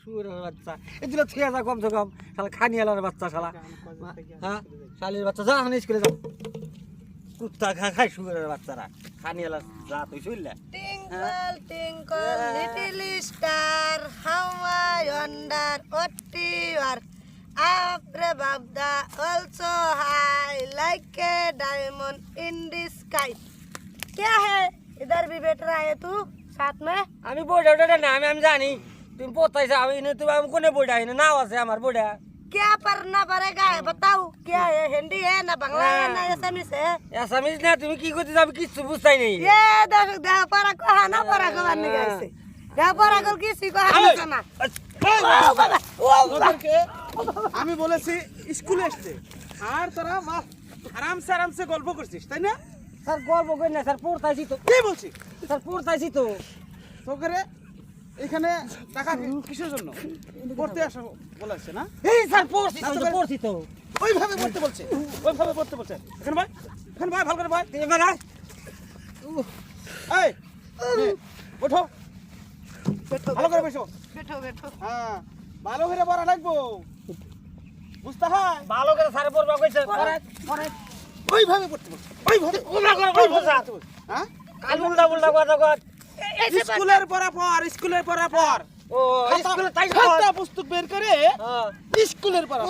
শুয়োরের বাচ্চা এগুলো থুয়ে যা কমসে কম শালা খানিয়ালার বাচ্চা শালা হ্যাঁ শালির বাচ্চা যা এখন স্কুলে যাও কুত্তা খায় শুয়োরের বাচ্চারা খানিয়ালা যা তুই শুনলে Twinkle, twinkle, little star, how I wonder what you are. Up above the also high, like a diamond in the sky. क्या है इधर भी बैठ रहा है तू साथ में আমি বইটা ওটা না আমি জানি তুমি পোতাইছো আমি তুমি আমি কোনে বইটা এনে নাও আছে আমার বইটা क्या पढ़ना पड़ेगा बताओ क्या है हिंदी है ना बांग्ला है ना एसएमएस है এসামিজ না তুমি কি করতে যাবে কিছু বুঝতাই নেই ये देख पढ़ा को ना पढ़ा को बनने गए देख पढ़ा को किसी को हाथ ना ওদেরকে আমি বলেছি স্কুলে আসতে আর তোরা আরামসে গল্প করছিস তাই না? স্যার গল্প করি না স্যার পড়তাইছি তো কি বলছিস স্যার পড়তাইছি তো তোকে এখানে টাকা কিসের জন্য পড়তে আসা বলেছে না? এই স্যার পড়ছি তো ওইভাবে পড়তে বলছে এখানে ভাই ভালো করে ভাই এবার এই নে, ওঠো बैठो ভালো করে বসো बैठो बैठो হ্যাঁ ভালো করে পড়া লাগবো বুঝতে হয় ভালো করে স্যার পড়বা কইছে পরে ওইভাবে পড়তে বলছে ওইভাবে ওলা করে কইবো স্যার হ্যাঁ কাল উল্টা কথা কর স্কুলের পড়া পর ও স্কুলে তাই খাতা পুস্তক বের করে হ্যাঁ স্কুলের পড়া